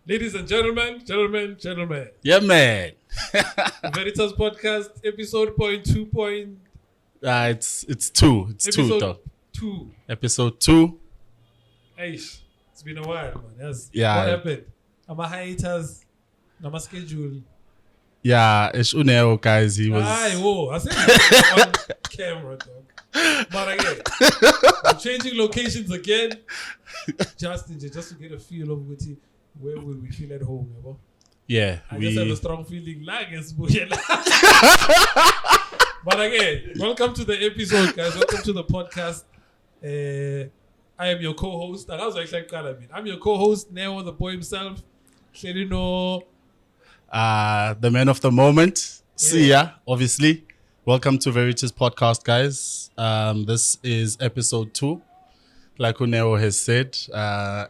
Ladies and gentlemen. Yeah, man. Veritas Podcast, episode point two point. It's two. It's episode two, dog. 2. Episode 2. Aish, it's been a while, man. Yes. Yeah. What happened? I'm a hiatus. I'm a schedule. Yeah, it's Uneo, guys. He was. I said it on camera, dog. But again, I'm changing locations again. Just to get a feel of where will we feel at home, you know? Yeah, I just have a strong feeling like it's But again, welcome to the episode, guys. Welcome to the podcast. I am your co-host. I'm your co-host, Neo, the boy himself. Sherino. The man of the moment. Sia, obviously. Welcome to Veritas Podcast, guys. This is episode 2, like Uneo has said.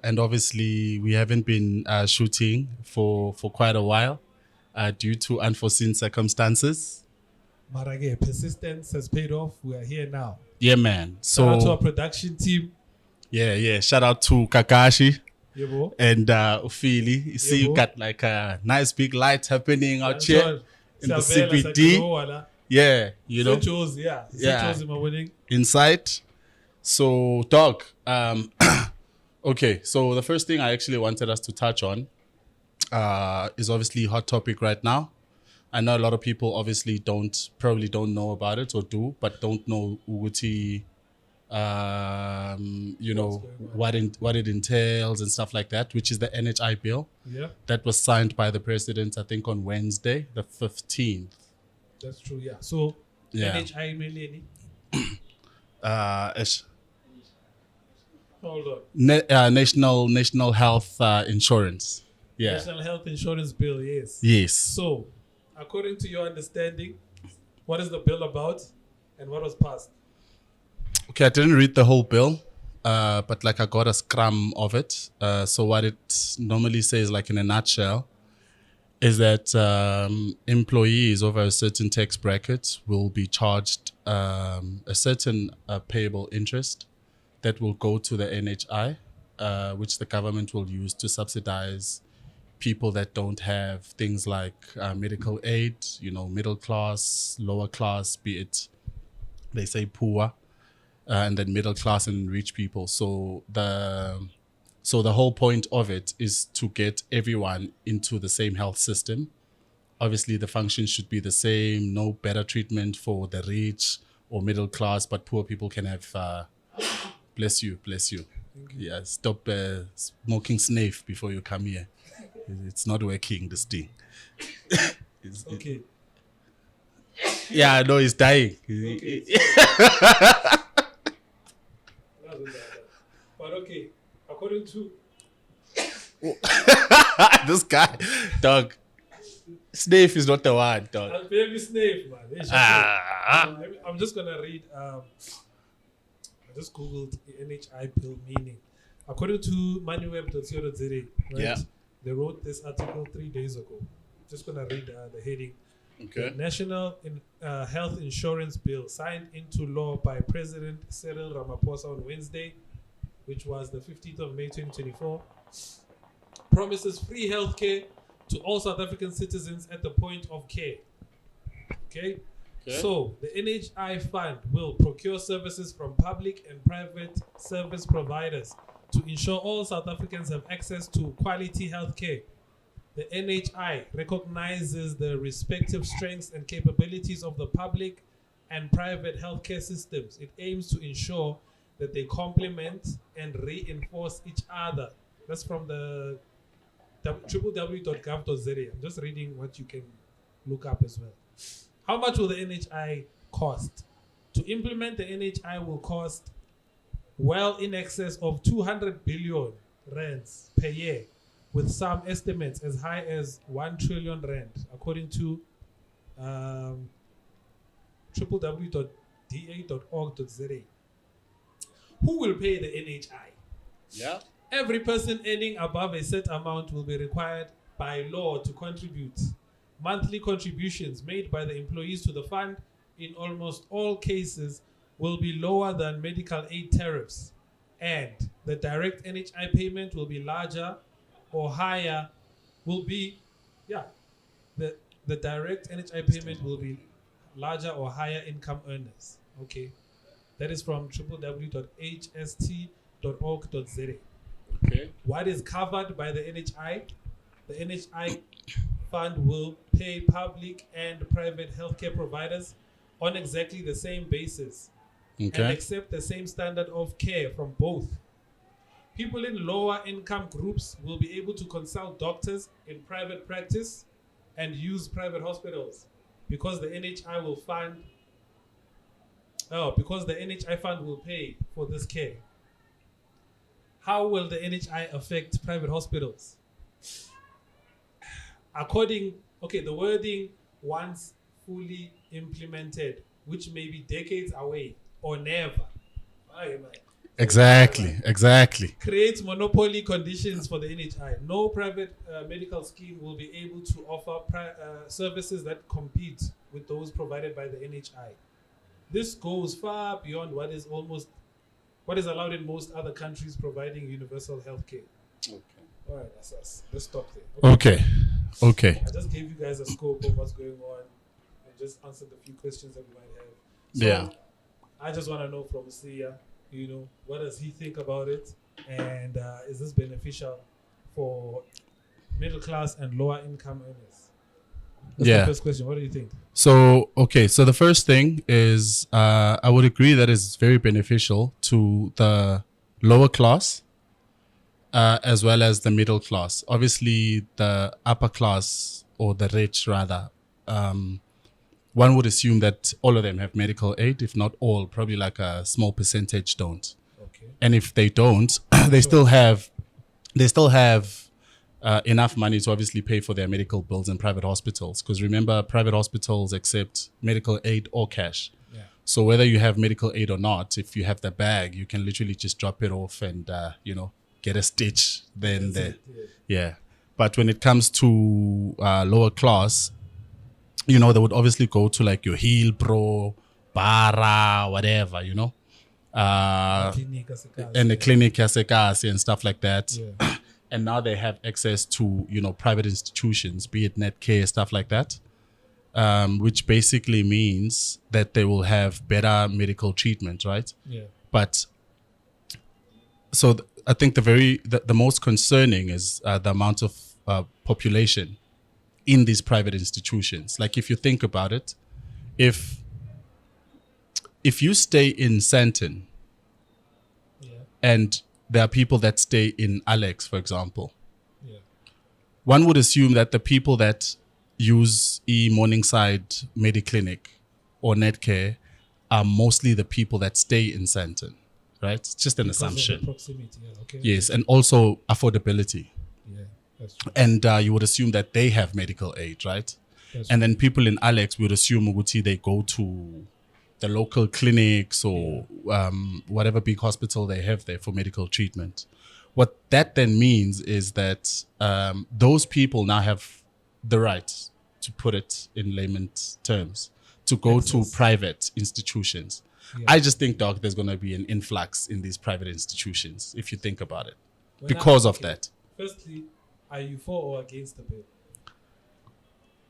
And obviously, we haven't been shooting for quite a while due to unforeseen circumstances. But again, persistence has paid off. We are here now. Yeah, man. Shout out to our production team. Yeah. Shout out to Kakashi. Yeah, bro. And Ufili. You see, you got like a nice big light happening out here in the CBD. Yeah, you know. Yeah. Inside. So, dog. Okay, so the first thing I actually wanted us to touch on is obviously hot topic right now. I know a lot of people obviously probably don't know about it or do, but don't know Uguti, what it entails and stuff like that, which is the NHI Bill. Yeah. That was signed by the president, I think, on Wednesday, the 15th. That's true, yeah. So, NHI Millennium. Hold on. National Health Insurance. Yeah. National Health Insurance Bill, yes. Yes. So, according to your understanding, what is the bill about and what was passed? Okay, I didn't read the whole bill, but like I got a scrum of it. So what it normally says, like in a nutshell, is that employees over a certain tax bracket will be charged a certain payable interest that will go to the NHI, which the government will use to subsidize people that don't have things like medical aid, middle class, lower class, be it, they say poor, and then middle class and rich people. So the whole point of it is to get everyone into the same health system. Obviously, the function should be the same, no better treatment for the rich or middle class, but poor people can have, bless you. Yeah, stop smoking snuff before you come here. It's not working, this thing. Okay. Yeah, no, he's dying. Okay. But okay, according to... this guy, dog. Snuff is not the one, dog. I'll baby snuff, man. I'm just going to read... I just Googled the NHI Bill meaning. According to moneyweb.co.za, right? Yeah. They wrote this article 3 days ago. Just going to read the heading. Okay. The National Health Insurance Bill signed into law by President Cyril Ramaphosa on Wednesday, which was the 15th of May 2024, promises free healthcare to all South African citizens at the point of care. Okay? So, the NHI Fund will procure services from public and private service providers to ensure all South Africans have access to quality healthcare. The NHI recognizes the respective strengths and capabilities of the public and private healthcare systems. It aims to ensure that they complement and reinforce each other. That's from the www.gov.za. I'm just reading what you can look up as well. How much will the NHI cost? To implement the NHI will cost well in excess of 200 billion rands per year, with some estimates as high as 1 trillion rand, according to www.da.org.za. Who will pay the NHI? Yeah. Every person earning above a set amount will be required by law to contribute. Monthly contributions made by the employees to the fund in almost all cases will be lower than medical aid tariffs, and the direct NHI payment will be larger or higher will be, the direct NHI payment will be larger or higher income earners. Okay, that is from www.hst.org.za. Okay. What is covered by the NHI? The NHI fund will pay public and private healthcare providers on exactly the same basis and Okay. accept the same standard of care from both. People in lower income groups will be able to consult doctors in private practice and use private hospitals because the NHI will fund. Because the NHI fund will pay for this care. How will the NHI affect private hospitals? The wording once fully implemented, which may be decades away or never. Exactly. Creates monopoly conditions for the NHI. No private medical scheme will be able to offer services that compete with those provided by the NHI. This goes far beyond what is allowed in most other countries providing universal health care. Okay. All right, let's stop there. Okay. I just gave you guys a scope of what's going on and just answered a few questions that we might have. So Yeah. I just want to know from Sia, what does he think about it? And is this beneficial for middle class and lower income earners? That's the first question. What do you think? So the first thing is I would agree that it's very beneficial to the lower class as well as the middle class. Obviously, the upper class, or the rich rather, one would assume that all of them have medical aid. If not all, probably like a small percentage don't. Okay. And if they don't, they still have enough money to obviously pay for their medical bills in private hospitals. Because remember, private hospitals accept medical aid or cash. Yeah. So whether you have medical aid or not, if you have the bag, you can literally just drop it off and get a stitch then there. Yeah. But when it comes to lower class, they would obviously go to like your Heel Pro, Bara, whatever, and the clinic Yasekasi and stuff like that. Yeah. And now they have access to, private institutions, be it Netcare, stuff like that, which basically means that they will have better medical treatment, right? Yeah. But so I think the most concerning is the amount of population in these private institutions. Like if you think about it, if you stay in Sandton, and there are people that stay in Alex, for example, one would assume that the people that use Morningside Mediclinic or Netcare are mostly the people that stay in Sandton, right? It's just an assumption. Of the proximity, okay. Yes, and also affordability. Yeah, that's true. And you would assume that they have medical aid, right? That's and then people in Alex would assume Uguti they go to the local clinics or whatever big hospital they have there for medical treatment. What that then means is that those people now have the right, to put it in layman's terms, to go to private institutions. Yeah. I just think, Doc, there's going to be an influx in these private institutions, if you think about it, because of that. Firstly, are you for or against the bill?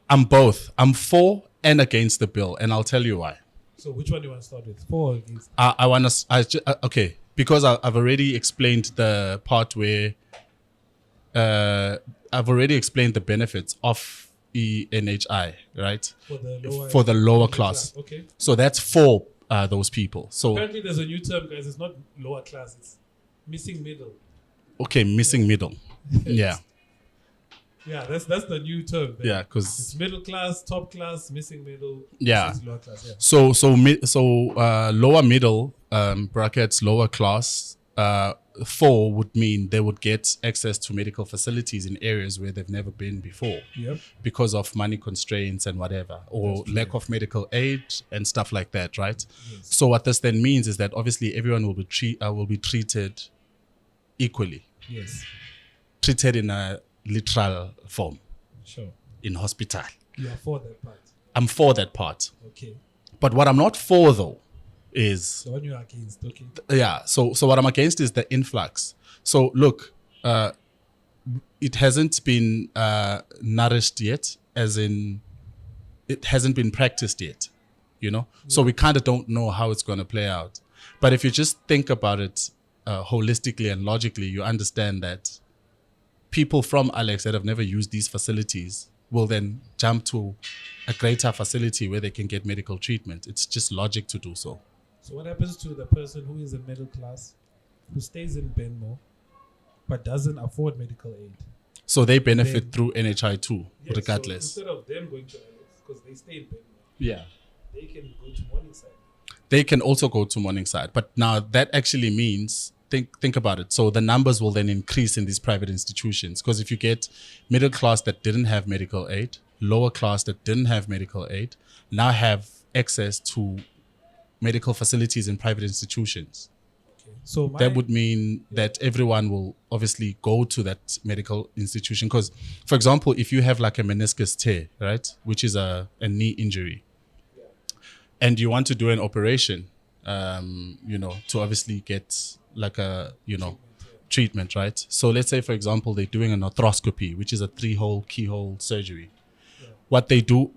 I'm both. I'm for and against the bill, and I'll tell you why. So which one do you want to start with? For or against? I want to. Okay, because I've already explained the part where I've already explained the benefits of NHI, right? For the lower class. Okay. So that's for those people. So apparently there's a new term, guys. It's not lower class. It's missing middle. Okay, missing middle. Yeah. Yeah, that's the new term. Then. Yeah, because it's middle class, top class, missing middle. Yeah. Lower class. Yeah. So lower middle brackets, lower class. 4 would mean they would get access to medical facilities in areas where they've never been before. Yep. Because of money constraints and whatever, or lack of medical aid and stuff like that, right? Yes. So what this then means is that obviously everyone will be treated equally. Yes. Treated in a literal form. Sure. In hospital. You are for that part. I'm for that part. Okay. But what I'm not for though is the one you're against. Okay. Yeah. So what I'm against is the influx. So look, it hasn't been nourished yet, as in it hasn't been practiced yet, you know? So we kind of don't know how it's going to play out. But if you just think about it holistically and logically, you understand that people from Alex that have never used these facilities will then jump to a greater facility where they can get medical treatment. It's just logic to do so. So what happens to the person who is in middle class, who stays in Benmo, but doesn't afford medical aid? So they benefit through NHI too, Yes, regardless. So instead of them going to Alex, because they stay in Benmo, Yeah. they can go to Morningside. They can also go to Morningside. But now that actually means, think about it. So the numbers will then increase in these private institutions. Because if you get middle class that didn't have medical aid, lower class that didn't have medical aid, now have access to medical facilities in private institutions. Okay. So That would mean that everyone will obviously go to that medical institution. Because, for example, if you have like a meniscus tear, right, which is a knee injury, and you want to do an operation, to obviously get like a, treatment, right? So let's say, for example, they're doing an arthroscopy, which is a 3-hole keyhole surgery. What they do,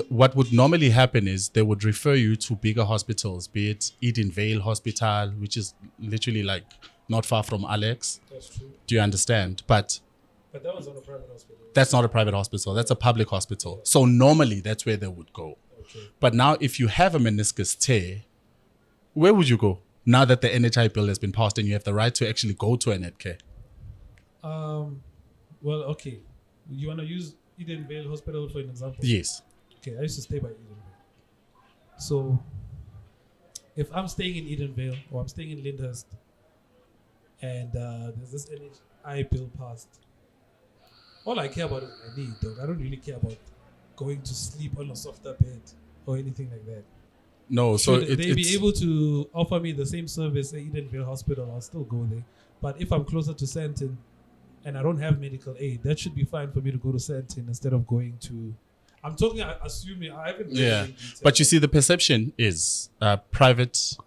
what would normally happen is they would refer you to bigger hospitals, be it Eden Vale Hospital, which is literally like not far from Alex. That's true. Do you understand? But that was not a private hospital. That's not a private hospital. That's a public hospital. So normally that's where they would go. Okay. But now if you have a meniscus tear, where would you go? Now that the NHI bill has been passed and you have the right to actually go to a netcare. Well, okay. You want to use Eden Vale Hospital for an example? Yes. Okay, I used to stay by Eden Vale. So if I'm staying in Eden Vale or I'm staying in Lyndhurst and there's this NHI bill passed, all I care about is my knee, dog. I don't really care about going to sleep on a softer bed or anything like that. No, so Should they be able to offer me the same service at Eden Vale Hospital, I'll still go there. But if I'm closer to Sandton and I don't have medical aid, that should be fine for me to go to Sandton instead of going to... I'm talking, assuming, I haven't... Yeah, but you see, the perception is private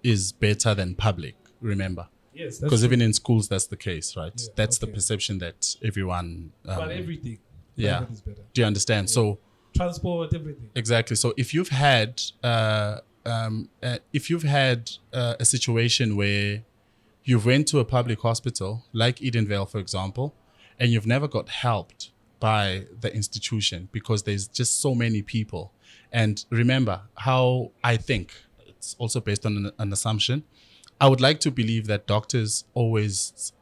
is better than public, remember? Yes, that's because true. even in schools, that's the case, right? Yeah, that's the okay. perception that everyone... But everything. Yeah. Private is better. Do you understand? Yeah. So... Transport, everything. Exactly. So if you've had a situation where you've went to a public hospital like Edenvale, for example, and you've never got helped by the institution because there's just so many people. And remember how I think it's also based on an assumption. I would like to believe that doctors always,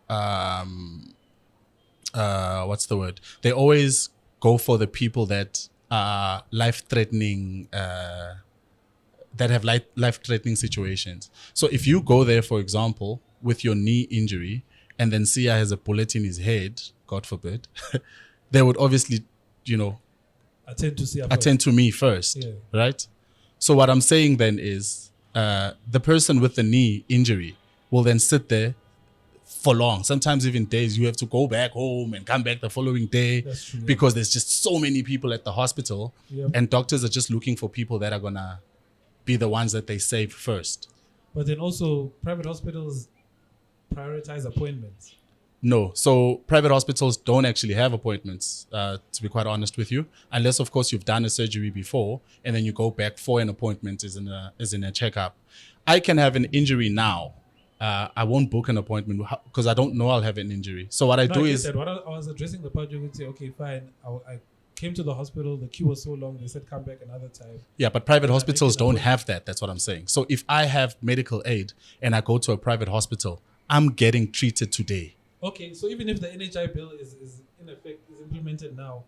They always go for the people that life-threatening that have life-threatening situations. So if you go there, for example, with your knee injury and then Sia has a bullet in his head, God forbid, they would obviously, attend to me first, Yeah. right? So what I'm saying then is the person with the knee injury will then sit there for long, sometimes even days. You have to go back home and come back the following day. That's true, yeah. Because there's just so many people at the hospital. Yep. And doctors are just looking for people that are gonna be the ones that they save first. But then also, private hospitals prioritize appointments. No, so private hospitals don't actually have appointments, to be quite honest with you, unless of course you've done a surgery before and then you go back for an appointment as in a checkup. I can have an injury now. I won't book an appointment because I don't know I'll have an injury. So what I do is... When I was addressing the part, you would say, okay, fine. I came to the hospital. The queue was so long. They said, come back another time. Yeah, but private hospitals don't have that. That's what I'm saying. So if I have medical aid and I go to a private hospital, I'm getting treated today. Okay, so even if the NHI bill is in effect, is implemented now,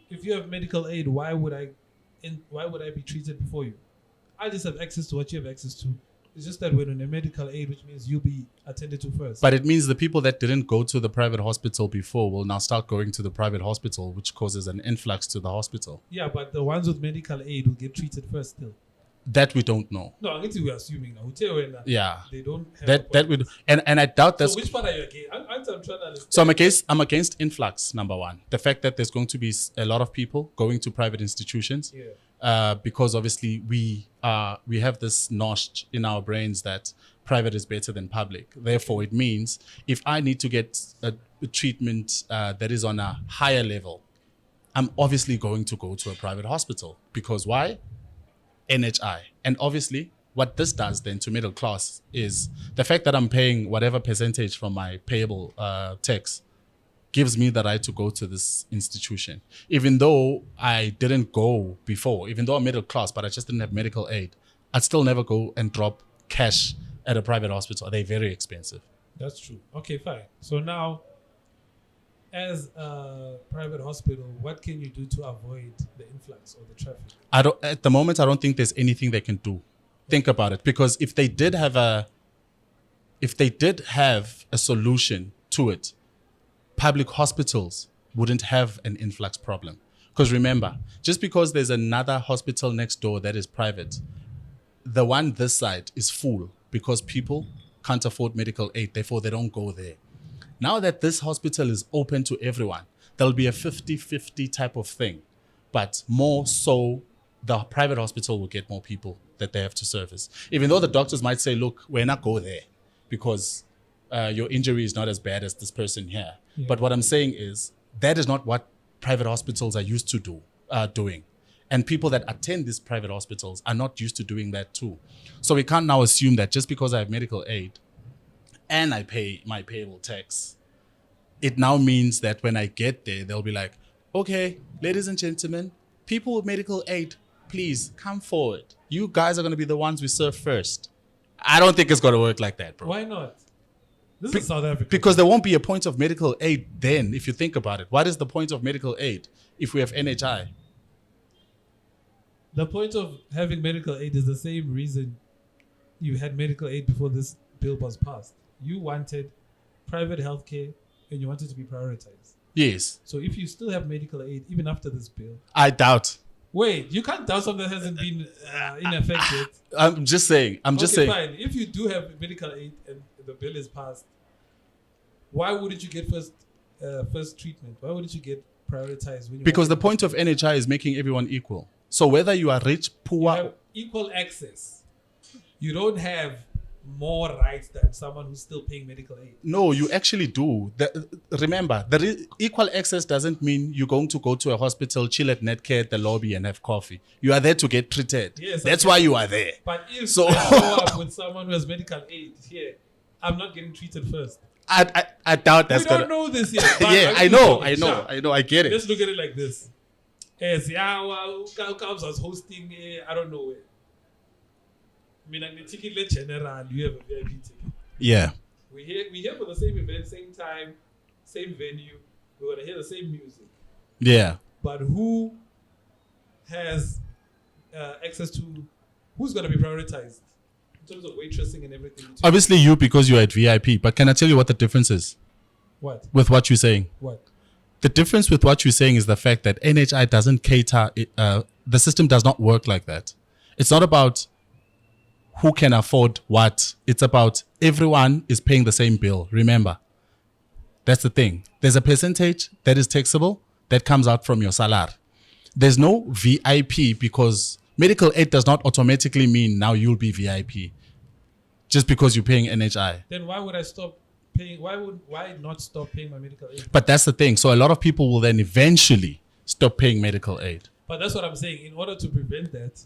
if you have medical aid, why would I be treated before you? I just have access to what you have access to. It's just that we're on a medical aid, which means you'll be attended to first. But it means the people that didn't go to the private hospital before will now start going to the private hospital, which causes an influx to the hospital. Yeah, but the ones with medical aid will get treated first still. That we don't know. No, I think we're assuming now. We'll tell you when, Yeah. they don't have That would, and I doubt that's... So which part are you against? I'm trying to understand. So I'm against influx, number one. The fact that there's going to be a lot of people going to private institutions. Yeah. Because obviously we have this nosh in our brains that private is better than public. Therefore, it means if I need to get a treatment that is on a higher level, I'm obviously going to go to a private hospital. Because why? NHI. And obviously, what this does then to middle class is the fact that I'm paying whatever percentage from my payable tax gives me the right to go to this institution. Even though I didn't go before, even though I'm middle class, but I just didn't have medical aid, I'd still never go and drop cash at a private hospital. They're very expensive. That's true. Okay, fine. So now, as a private hospital, what can you do to avoid the influx or the traffic? At the moment, I don't think there's anything they can do. Think about it, because if they did have a solution to it, public hospitals wouldn't have an influx problem. Because remember, just because there's another hospital next door that is private, the one this side is full because people can't afford medical aid, therefore they don't go there. Now that this hospital is open to everyone, there'll be a 50-50 type of thing. But more so, the private hospital will get more people that they have to service. Even though the doctors might say, look, we're not go there because your injury is not as bad as this person here. Yeah. But what I'm saying is that is not what private hospitals are used to doing. And people that attend these private hospitals are not used to doing that too. So we can't now assume that just because I have medical aid and I pay my payable tax, it now means that when I get there, they'll be like, okay, ladies and gentlemen, people with medical aid, please come forward. You guys are going to be the ones we serve first. I don't think it's going to work like that, bro. Why not? This is South Africa. Because there won't be a point of medical aid then, if you think about it. What is the point of medical aid if we have NHI? The point of having medical aid is the same reason you had medical aid before this bill was passed. You wanted private healthcare and you wanted to be prioritized. Yes. So if you still have medical aid, even after this bill... I doubt. Wait, you can't doubt something that hasn't been in effect yet. I'm just saying. Fine. If you do have medical aid and the bill is passed, why wouldn't you get first treatment? Why wouldn't you get prioritized? Because the point of NHI is making everyone equal. So whether you are rich, poor... You have equal access. You don't have more rights than someone who's still paying medical aid. No, you actually do. Remember, equal access doesn't mean you're going to go to a hospital, chill at Netcare at the lobby and have coffee. You are there to get treated. Yes, that's why you are there. But if I show up with someone who has medical aid here, I'm not getting treated first. I doubt that's going to... We don't know this yet. Yeah, I know. I get it. Let's look at it like this. As comes as hosting, I don't know where. I mean, the ticket general, you have a VIP ticket. Yeah. We're here for the same event, same time, same venue. We're going to hear the same music. Yeah. But who has access to, who's going to be prioritized in terms of waitressing and everything? Obviously you, because you're at VIP. But can I tell you what the difference is? What? With what you're saying? What? The difference with what you're saying is the fact that NHI doesn't cater, the system does not work like that. It's not about who can afford what. It's about everyone is paying the same bill. Remember, that's the thing. There's a percentage that is taxable that comes out from your salary. There's no VIP because medical aid does not automatically mean now you'll be VIP just because you're paying NHI. Then why would I stop paying? Why not stop paying my medical aid? But that's the thing. So a lot of people will then eventually stop paying medical aid. But that's what I'm saying. In order to prevent that,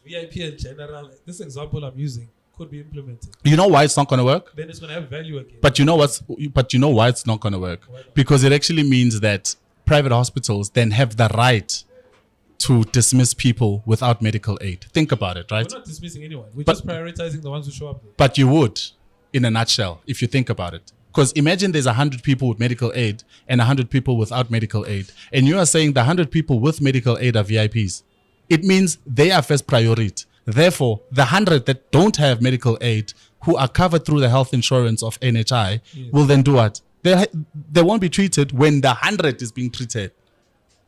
VIP in general, this example I'm using, could be implemented. You know why it's not going to work? Then it's going to have value again. But you know why it's not going to work? Because it actually means that private hospitals then have the right to dismiss people without medical aid. Think about it, right? We're not dismissing anyone. We're just prioritizing the ones who show up there. But you would, in a nutshell, if you think about it. Because imagine there's 100 people with medical aid and 100 people without medical aid. And you are saying the 100 people with medical aid are VIPs. It means they are first priority. Therefore, the 100 that don't have medical aid, who are covered through the health insurance of NHI, will then do what? They won't be treated when the 100 is being treated.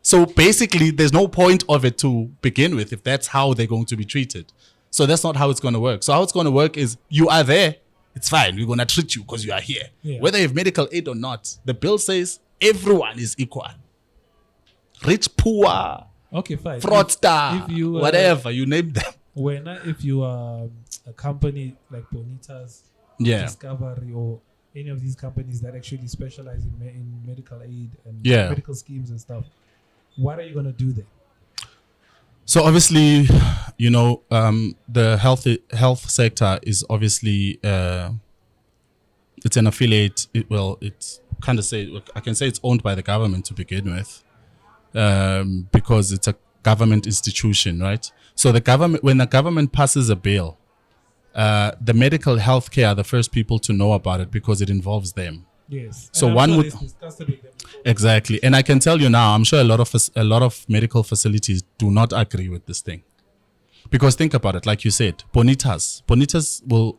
So basically, there's no point of it to begin with if that's how they're going to be treated. So that's not how it's going to work. So how it's going to work is you are there. It's fine. We're going to treat you because you are here. Yeah. Whether you have medical aid or not, the bill says everyone is equal. Rich, poor. Okay, fine. Fraudster, whatever, you name them. When if you are a company like Bonitas, Yeah. Discovery, or any of these companies that actually specialize in medical aid and Yeah. medical schemes and stuff, what are you going to do there? So obviously, the health sector is obviously it's an affiliate. It's kind of I can say it's owned by the government to begin with, because it's a government institution, right? So when the government passes a bill, the medical healthcare are the first people to know about it because it involves them. Yes. So and I'm one sure would they discussed it with them before. exactly, and I can tell you now, I'm sure a lot of medical facilities do not agree with this thing, because think about it, like you said, Bonitas will.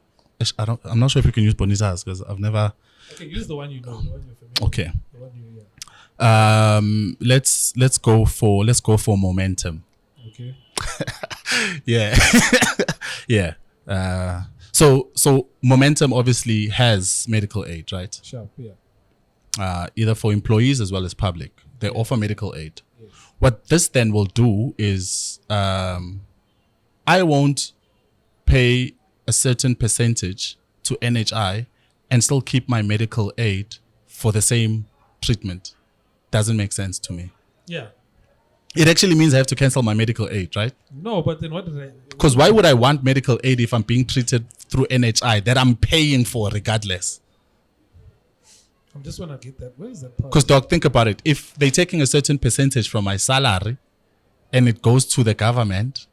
I'm not sure if you can use Bonitas because I've never. Okay, use the one you know, the one you're familiar Okay. with, the one you, yeah. Let's go for momentum. Okay. Yeah. Yeah. So momentum obviously has medical aid, right? Sharp, yeah. Either for employees as well as public. They offer medical aid. Yes. What this then will do is I won't pay a certain percentage to NHI and still keep my medical aid for the same treatment. Doesn't make sense to me. Yeah. It actually means I have to cancel my medical aid, right? No, but then what did I... Because why would I want medical aid if I'm being treated through NHI that I'm paying for regardless? I just want to get that. Where is that part? Because, dog, think about it. If they're taking a certain percentage from my salary and it goes to the government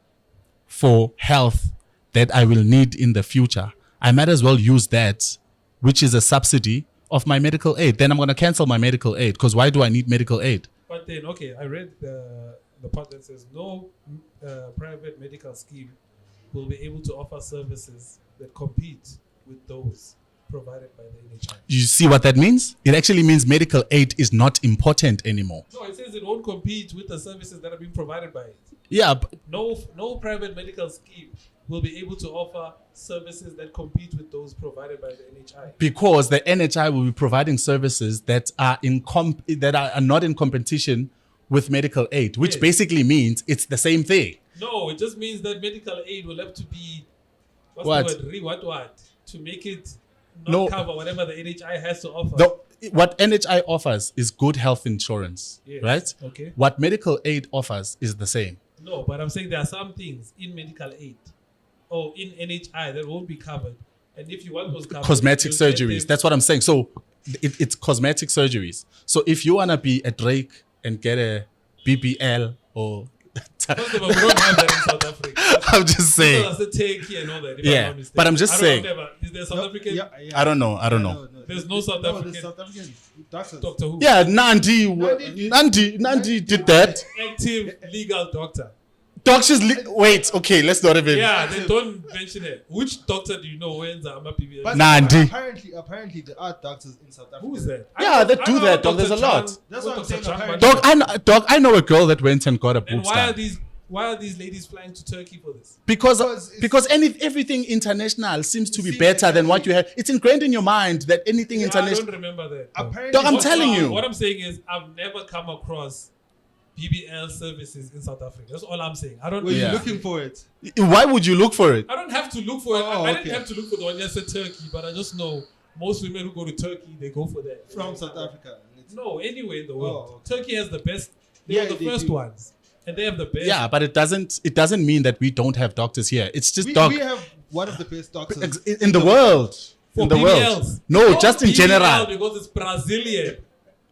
for health that I will need in the future, I might as well use that, which is a subsidy of my medical aid. Then I'm going to cancel my medical aid because why do I need medical aid? But then, okay, I read the part that says no private medical scheme will be able to offer services that compete with those provided by the NHI. You see what that means? It actually means medical aid is not important anymore. No, it says it won't compete with the services that are being provided by it. Yeah. No private medical scheme will be able to offer services that compete with those provided by the NHI. Because the NHI will be providing services that are not in competition with medical aid, which Yes. basically means it's the same thing. No, it just means that medical aid will have to be What? the word? What to make it not No. cover whatever the NHI has to offer. What NHI offers is good health insurance, Yes. right? Okay. What medical aid offers is the same. No, but I'm saying there are some things in medical aid or in NHI that won't be covered. And if you want those covered, Cosmetic you'll get surgeries. them- That's what I'm saying. So it's cosmetic surgeries. So if you want to be a Drake and get a BBL or... First of all, we don't have that in South Africa. I'm just saying. That's the take and all that. If Yeah, I'm not mistaken. but I'm just I don't saying. know, is there South African I don't know. There's no South African South African doctors. Doctor Who? Yeah, Nandi did that. Active legal doctor. Doctors, wait, okay, let's not even. Yeah, they don't mention it. Which doctor do you know when's the AMA PBL? But Nandi. Apparently there are doctors in South Africa. Who is that? Yeah, they do know that, dog. Dr. There's a lot. Chang- That's what I'm Dr. saying, Chang apparently. Banda. I know a girl that went and got a And boobs done. why are these ladies flying to Turkey for this? Because Because everything international seems to be better than what you have. It's ingrained in your mind that anything I international. don't remember that. apparently, Dog, I'm What- telling you. What I'm saying is I've never come across BBL services in South Africa. That's all I'm saying. I don't. were you Yeah. looking for it? Why would you look for it? I don't have to look for it. Oh, I didn't okay. have to look for the one that said Turkey, but I just know most women who go to Turkey, they go for that. From South Africa. And it's- No, anywhere in the world. Oh, okay. Turkey has the best. They Yeah, were the they first do. ones, and they have the best. Yeah, but it doesn't mean that we don't have doctors here. It's just we dog have one of the best doctors in the world. For In the BBLs. world. No, Not just in BBL general. because it's Brazilian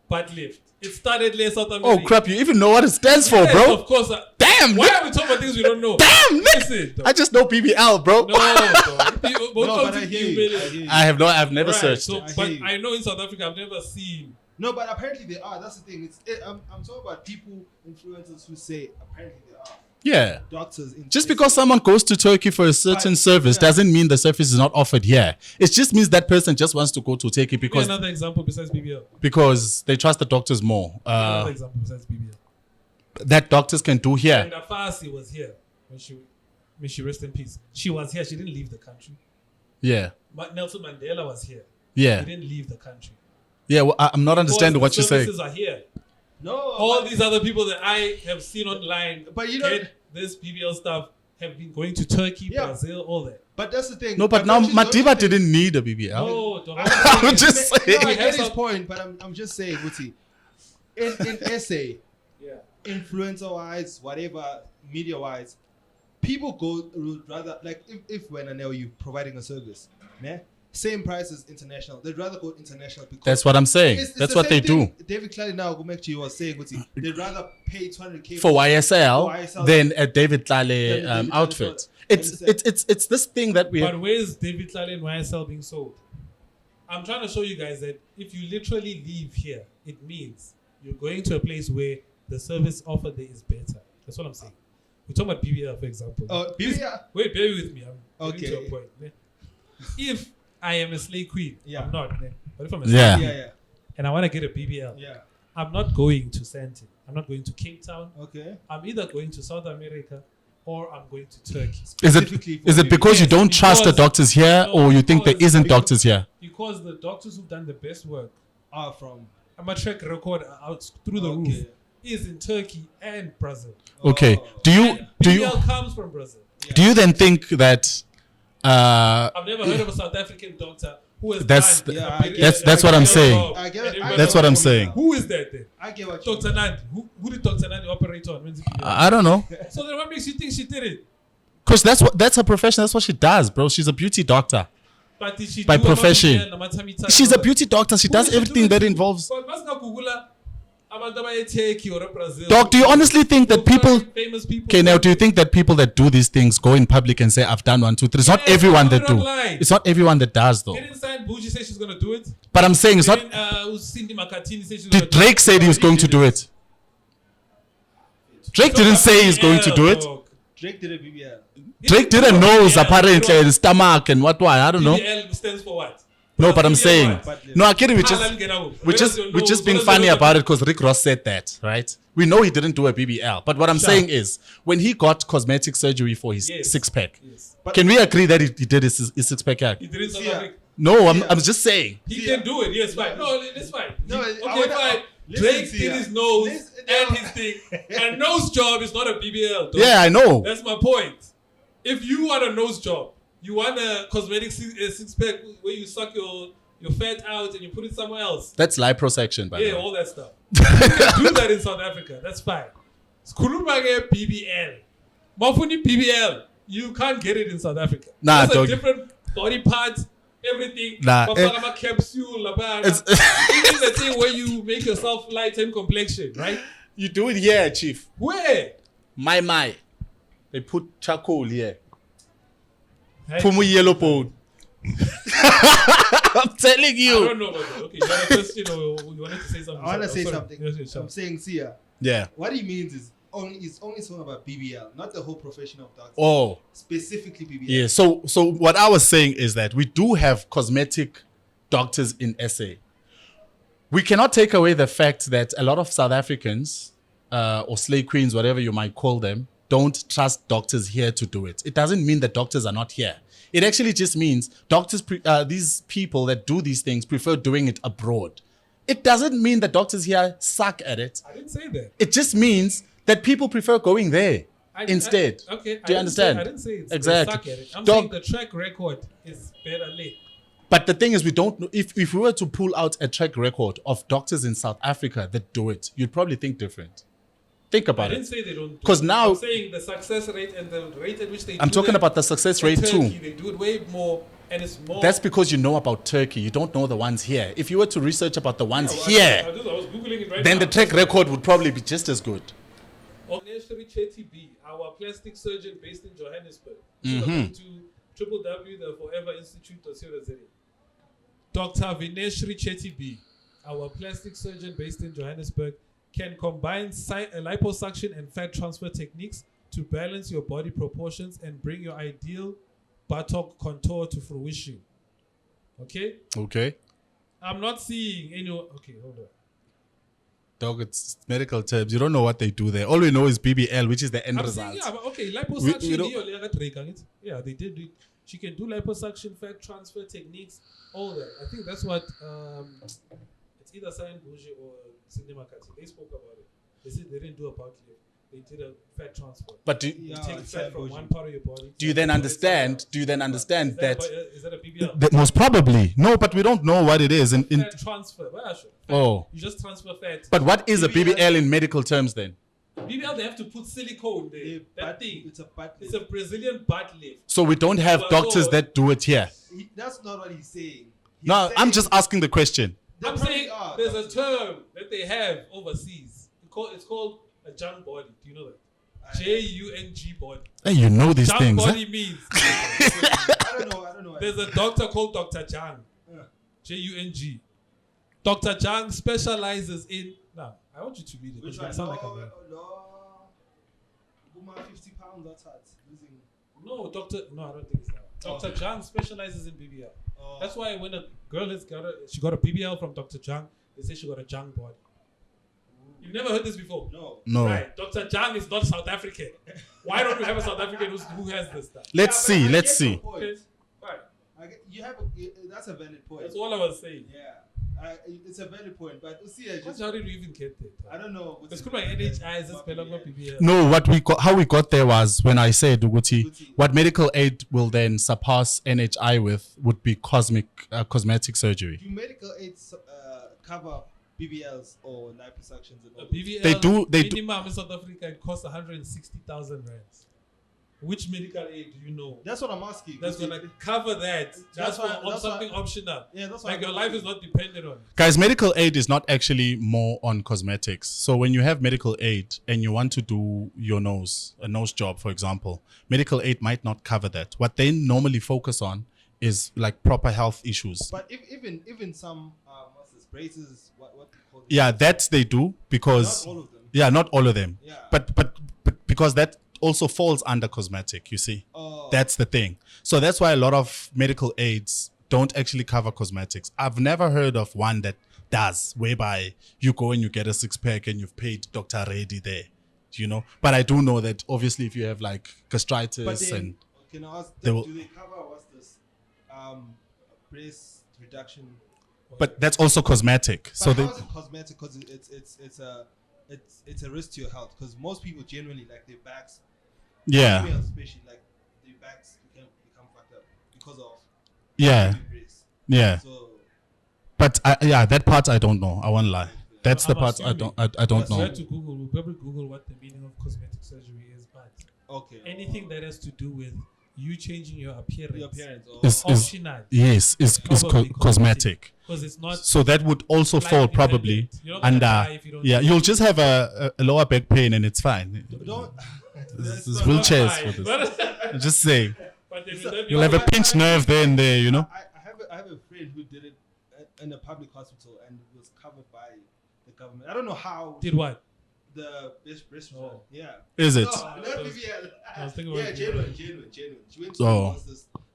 butt lift. It started late South America. Oh crap! You even know what it stands for, Yes, bro? Of course. Damn! Why are we talking about things we don't know? Damn! Listen. I just know BBL, bro. No, dog. No, but I hear you. I've never Right, searched so, it. but hear you. I know in South Africa I've never seen. No, but apparently they are. That's the thing. I'm talking about people, influencers who say apparently there are Yeah. doctors in Just because someone goes to Turkey for a certain Right, service yeah. doesn't mean the service is not offered here. It just means that person just wants to go to Turkey Give me because another example besides BBL. they trust the doctors more. Another example besides BBL. That doctors can do here. And Afasi was here when she rest in peace. She was here. She didn't leave the country. Yeah. Nelson Mandela was here. Yeah. He didn't leave the country. Yeah. Well, I'm not understanding what Because you're the saying. services are here. No, All but- these other people that I have seen online But you know- get this BBL stuff have been going to Turkey, Yeah. Brazil, all that. But that's the thing. No, but now don't you Madiba think- didn't need a BBL. No, the I'm whole thing is- just No, saying. I get his Yes, point, but I'm just saying, Wuti, in SA, yeah. influencer wise, whatever, media wise, people would rather, like, if when I know you providing a service, né? Same price as international, they'd rather go international because That's what I'm saying. it's That's the what they same do. thing David Clary now Gumekchi was saying, Wuti, they'd rather pay 200k For YSL, YSL than a David than Tlale a David Tlale outfit. product. It's Understand? it's this thing that we But where's David Tlale and YSL being sold? I'm trying to show you guys that if you literally leave here, it means you're going to a place where the service offered there is better. That's what I'm saying. We're talking about BBL, for example. BBL. Wait, bear with me. I'm getting to Okay. a point. Ne? If I am a slay queen, Yeah. I'm not. Ne? But if I'm a Yeah. slay Yeah, queen yeah, and I want to get a BBL, yeah. I'm not going to Sandton. I'm not going to Cape Town. Okay. I'm either going to South America or I'm going to Turkey. Specifically for is it because you Yes, don't trust the because- doctors here, no, or you think there because- isn't doctors here? Because the doctors who've done the best work, Are from I'm a track record out through the Okay. roof, is in Turkey and Brazil. Okay. Oh. Do you And do BBL you comes from Brazil. do you then think that I've never heard of a South African doctor who has That's done the- Yeah, a I big- get- that's what I'm a saying. job. I get it. And everybody That's what I'm knows saying. Who is that then? I get what you Dr. Nandi. Who did Dr. Nandi operate on? When's it BBL? I don't know, So then what makes you think she did it? because that's her profession. That's what she does, bro. She's a beauty doctor. But did she By do a profession. BBL, Namatamita, She's a or- beauty doctor. She Who does did she do everything it that to? involves. But Masika Kugula, abantu abaye-Turkey or Brazil. Doc, do you honestly think that people? Famous people. Okay, now do you think that people that do these things go in public and say, "I've done 1, 2, 3"? It's not Yes, everyone but that don't do. lie. It's not everyone that does, though. Didn't Sign Bougie say she's gonna do it? But I'm saying it's not. Didn't Cindy Makatini say she's gonna Did do it? Drake say he was going to do it? Drake didn't say he's going to do it. Dog. Drake did a BBL. Drake did a BBL, nose yeah, apparently, you know, the stomach and what? Why? I don't know. BBL stands for what? No, but I'm BBL saying. what? No, I get it. Halal Gerabo. We're Where just does your we're just nose- being where does funny your- about it because Rick Ross said that, right? We know he didn't do a BBL, but what I'm Sure. saying is when he got cosmetic surgery for his Yes. six pack, Yes. But- can we agree that he did his six pack? He did it in South Yeah. Africa. No, Yeah. I'm just saying. He Yeah. can do it. Yes, fine. No, it's fine. No, I Okay, wanna- fine. listen, Drake see did ya. his nose Listen, and no. his thing. A nose job is not a BBL. Dog. Yeah, I know. That's my point. If you want a nose job, you want a cosmetic six pack where you suck your fat out and you put it somewhere else. That's liposuction, by the Yeah, way. all that stuff. You can do that in South Africa. That's fine. Skhuluma ke BBL. Mafuni BBL. You can't get it in South Africa. Nah, That's a dog. different body part, everything. Nah, Bafaka ama capsule, labana. It's- Even the thing where you make yourself lighten complexion, right? You do it here, Chief. Where? My. They put charcoal here. Hey, Pumu yellow bone. I'm telling I you. don't know about that. Okay, you had a question or you wanted to say something? I want to Oh, say sorry. something. Yes, sure. I'm saying, Sia, Yeah. what he means is it's only talking about BBL, not the whole profession of doctors. Oh. Specifically BBL. Yeah. So what I was saying is that we do have cosmetic doctors in SA. We cannot take away the fact that a lot of South Africans or slay queens, whatever you might call them, don't trust doctors here to do it. It doesn't mean that doctors are not here. It actually just means doctors, these people that do these things prefer doing it abroad. It doesn't mean that doctors here suck at it. I didn't say that. It just means that people prefer going there instead. Okay. Do you understand? I didn't say it's Exactly. They suck at it. I'm Dog- saying the track record is better late. But the thing is, we don't know if we were to pull out a track record of doctors in South Africa that do it, you'd probably think different. Think I about didn't it. say they don't do 'Cause it. now- I'm saying the success rate and the rate at which they I'm do talking that about the success in rate Turkey, too. They do it way more and it's more. That's because you know about Turkey. You don't know the ones here. If you were to research about the ones I here, was Googling it right then now. the track record would probably be just as good. NHI Bill, our plastic surgeon based in Johannesburg. Mm-hmm. To www.theforeverinstitute.co.za. Dr. Vineshri Chetty, our plastic surgeon based in Johannesburg, can combine liposuction and fat transfer techniques to balance your body proportions and bring your ideal buttock contour to fruition. Okay? Okay. I'm not seeing any. Okay, hold on. Dog, it's medical terms. You don't know what they do there. All we know is BBL, which is the end I'm result. saying, yeah, but okay, liposuction. We don't- Yeah, they did it. She can do liposuction, fat transfer techniques, all that. I think that's what it's either Sign Bougie or Cinema Kati. They spoke about it. They said they didn't do about it. they did a fat transfer. But You take fat from one part of your body. do you then understand? Do you then understand that? Is that a BBL? That most probably no, but we don't know what it is. Fat transfer. Oh. You just transfer fat. But what is a BBL in medical terms then? BBL, they have to put silicone there. That thing. It's a butt It's a Brazilian butt lift. So we don't have doctors that do it here. That's not what he's saying. No, I'm just asking the question. I'm saying there's a term that they have overseas. It's called a jung body. Do you know that? Jung body. Hey, you know these Jung things. body means. I don't know. There's a doctor called Dr. Jung. Jung. Dr. Jung specializes in. Now, I want you to read it. Which Because one? I sound like a man. No. 50 pounds, that's hard. Losing. No, I don't think it's that. Dr. Jung specializes in BBL. That's why when a girl she got a BBL from Dr. Jung, they say she got a Jung body. You've never heard this before? No. Right. Dr. Jung is not South African. Why don't we have a South African who has this stuff? Let's see. Okay. Right. That's a valid point. That's all I was saying. Yeah. It's a valid point, but see, How did we even get there? I don't know. It's called like NHI, is this BBL? No, how we got there was when I said Uguti, what medical aid will then surpass NHI with would be cosmetic surgery. Do medical aids cover BBLs or liposuctions and all? BBL They do. Minimum in South Africa it costs 160,000 rands. Which medical aid do you know? That's what I'm asking. That's gonna cover that. That's something optional. Yeah, that's like your life is not dependent on it. Guys, medical aid is not actually more on cosmetics. So when you have medical aid and you want to do your nose, a nose job, for example, medical aid might not cover that. What they normally focus on is like proper health issues. But even some braces, what do you call them? Yeah, that they do because not all of them. Yeah, not all of them. Yeah. But because that also falls under cosmetic, you see. That's the thing. So that's why a lot of medical aids don't actually cover cosmetics. I've never heard of one that does, whereby you go and you get a six-pack and you've paid Dr. Reddy there, you know. But I do know that obviously if you have like gastritis then, and can I ask they them, will, do they cover what's this breast reduction? but that's also cosmetic. But so how they, is it cosmetic? Because it's a risk to your health. Because most people generally like their backs. yeah, Females especially, like their backs become fucked up because of yeah, breast. yeah. So But that part I don't know. I won't lie. That's the I'm part I assuming. don't We know. have to Google. We'll probably Google what the meaning of cosmetic surgery is, but okay, anything that has to do with you changing your appearance, your parents. Is optional. yes, is Probably cosmetic. Because it's not. So that would also life fall probably dependent. You're not gonna under die if you don't do you'll it. just have a lower back pain and it's fine. Don't. There's Not wheelchairs fine. for this. I'm just saying. But then will that be You'll have a alright? pinched nerve there and there, you know. I have a friend who did it in a public hospital and was covered by the government. I don't know how. Did what? The breast Oh. yeah. Is it? No, not BBL. I was thinking Yeah, about genuine. She went to Oh.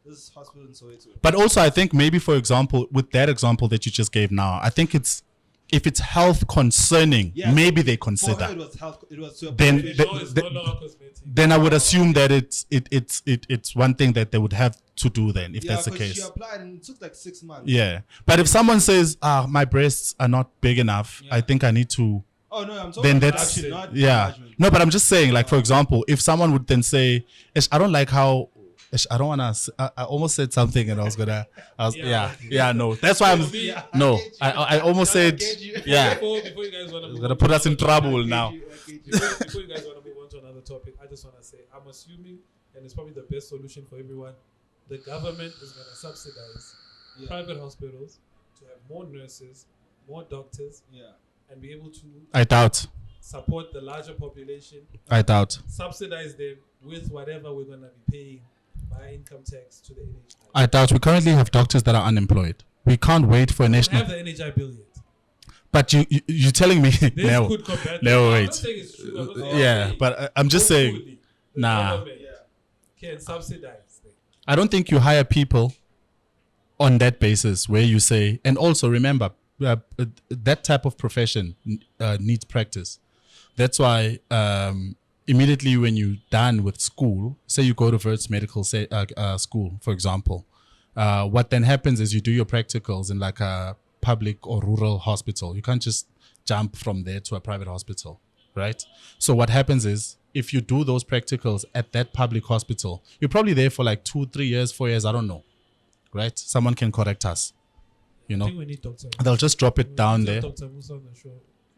this hospital in Soweto. But also I think maybe for example, with that example that you just gave now, I think if it's health concerning, Yeah. maybe they For her, consider. it was health. It was to Then You know it's no longer cosmetic. Then I would assume that it's one thing that they would have to do then if that's the 'cause case. She applied and it took like 6 months. Yeah. But if someone says, my breasts are not big enough, Yeah. I think I need to. Oh no, I'm talking Then about that's reduction, not yeah. enlargement. No, but I'm just saying, like for example, if someone would then say, I don't like how. I don't wanna. I almost said something, and I was no. That's why I'm. Yeah, No, get you. I almost I said, get you. yeah. Before you guys want to It's gonna put us in trouble now. Before you guys want to move on to another topic, I just want to say I'm assuming, and it's probably the best solution for everyone, the government is going to subsidize private hospitals to have more nurses, more doctors, and be able to I doubt. support the larger population, I doubt. subsidize them with whatever we're going to be paying by income tax to the NHI. I doubt. We currently have doctors that are unemployed. We can't wait for a We don't national. have the NHI Bill yet. But you're telling me This no. could combat No, I'm wait. not saying it's true. I'm not saying Yeah, it's but I'm just saying. hopefully the Nah. government can subsidize them. I don't think you hire people on that basis where you say, and also remember, that type of profession needs practice. That's why immediately when you're done with school, say you go to Verts Medical School, for example, what then happens is you do your practicals in like a public or rural hospital. You can't just jump from there to a private hospital. right? So what happens is, if you do those practicals at that public hospital, you're probably there for like 2, 3 years, 4 years, I don't know, right? Someone can correct us, you I know. think we need Dr. They'll just drop it We down need to there. have Dr. Musa on the show.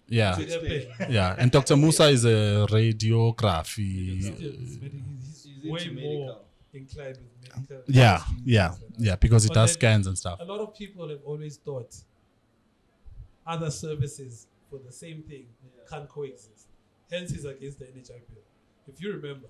Yeah, To explain. yeah. And Dr. Musa is a Still, radiography. he's way into more medical. inclined with medical. Yeah, chemistry, yeah, things like that. yeah, because it But does then scans and stuff. A lot of people have always thought other services for the same thing can't coexist. Hence, he's against the NHI bill. If you remember,